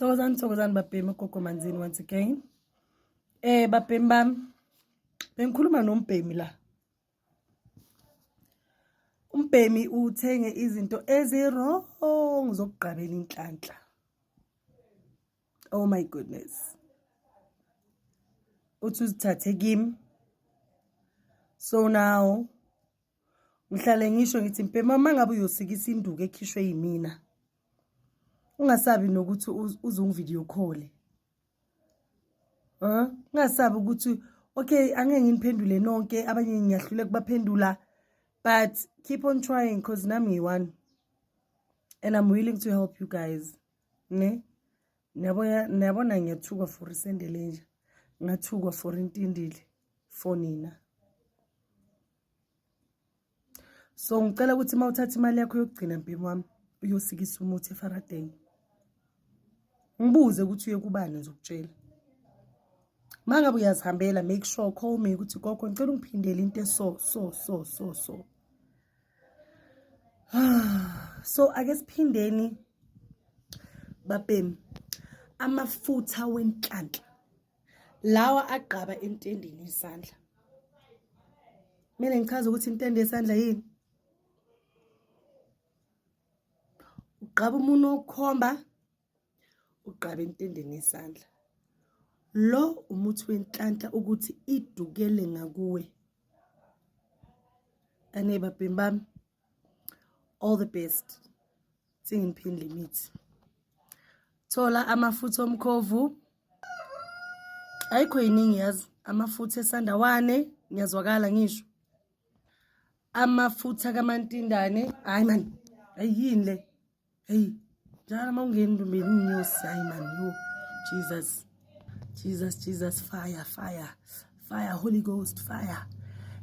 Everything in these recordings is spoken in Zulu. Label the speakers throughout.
Speaker 1: Thokozani babhemi ugogo Manzini once again. Babhemi bami, bengikhuluma nombhemi la. Umbhemi uthenge izinto ezirong zokugqabela inhlanhla. Oh my goodness. Uthi uzithathe kimi. So now ngihlale ngisho ngithi mbhemi mama ngabe uyosikisa induku ekhishwe yimina. Ungasabi nokuthi uzungivideo call. Ungasabi ukuthi okay angeke nginiphendule nonke abanye ngiyahlule kubaphendula, but keep on trying because nami ngiyi-one and I'm willing to help you guys. Ne? Niyabona ngiyathuka for isendele nje. Ngathuka for intindile for nina. So ngicela ukuthi mawuthatha imali yakho yokugcina mbhemi wami uyosikisa umuthi eFaraday. Ngibuze ukuthi uye kubani ngizokutshela. Mangabe uyazihambela make sure call me ukuthi gogo ngicela ungiphindele into so. So ake siphindeni babhemi amafutha wenhlanhla lawa agqaba entendeni yesandla. Mina ngichaza ukuthi intende yesandla yini? Ugqaba umuntu okhomba ugqaba entendeni yesandla. Lo umuthi wenhlanhla ukuthi idukele ngakuwe. Ane babhemi bami, all the best. Singiphindle imithi. Thola amafutha omkhovu. Ayikho yiningi yazi. Amafutha esandawane ngiyazwakala ngisho. Amafutha kaMantindane, hayi man. Ayini le? Hey, njalo mawungena ndombeni inyosi, hayi man, yo. Jesus, fire, Holy Ghost, fire.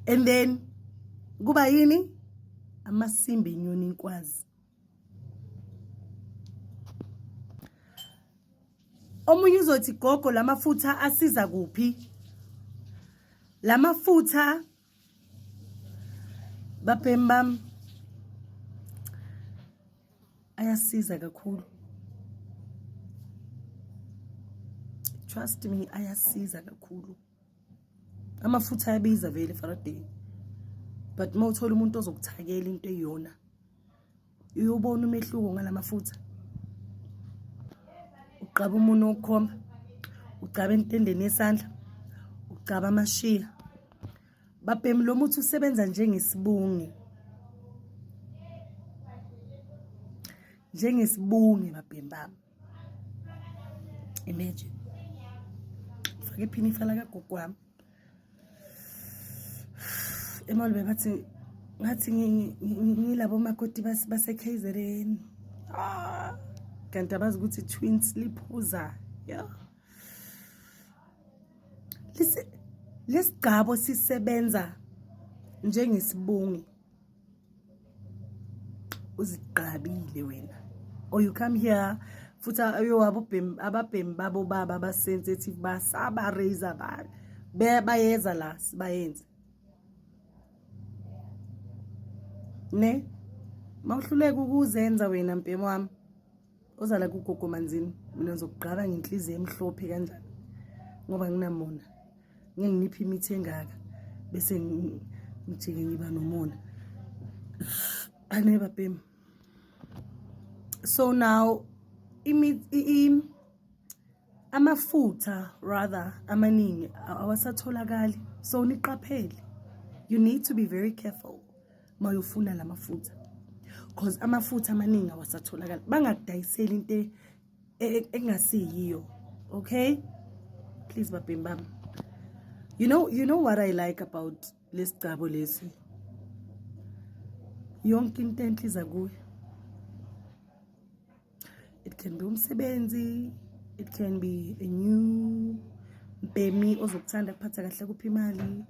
Speaker 1: And then, kuba yini? Amasimba inyoni inkwazi. Omunye uzothi gogo lamafutha asiza kuphi? Lamafutha babhemi bami ayasiza kakhulu. Trust me, ayasiza kakhulu. Amafutha ayabiza vele eFaraday. But mawuthola umuntu ozokuthakela into eyona, uyobona umehluko ngalamafutha. Ugqaba umuntu okhomba, ugqaba entendeni yesandla, ugqaba amashiya. Babhemi lo muthi usebenza njengesibunge. Njengesibunge babhemi bami. Imagine. Fake iphini ifala kagogo wami. Emali bebathi ngathi ngilabo makoti base KZN. Kanti abazi ukuthi twins liphuza. Yeah. Lesigaba sisebenza njengesibungi. Uzigqabile wena. Or you come here futhi ababhemi babo baba abasensitive basaba raise abantu. Bayeza la sibayenze. Ne? Mawuhluleka ukuzenza wena mpemi wami. Ozala kugogo Manzini, mina ngizokugqaba ngenhliziyo emhlophe kanjani. Ngoba nginamona. Ngeke ngiphi imithi engaka bese ngijike ngiba nomona. Ane babhemi. So now amafutha rather amaningi awasatholakali. So niqaphele. You need to be very careful mayofuna lamafutha. Because amafutha amaningi awasatholakali. Bangakudayiseli into engasiyiyo. Okay? Please babhemi bami. You know what I like about lesigaba lesi? Yonke into enhle iza kuwe. It can be umsebenzi, it can be a new bhemi ozokuthanda kuphatha kahle kuphi imali.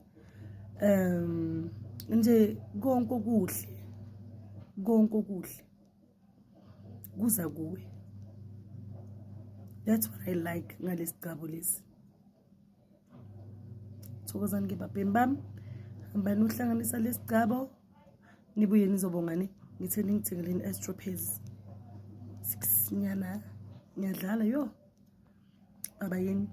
Speaker 1: Nje konke okuhle kuza kuwe. That's what I like ngalesigaba lesi. Thokozani ke babhemi bami, hambani uhlanganisa lesigaba nibuye nizobongani ngithe ningithengeleni Astropez 6 nyana ngiyadlala yo abayeni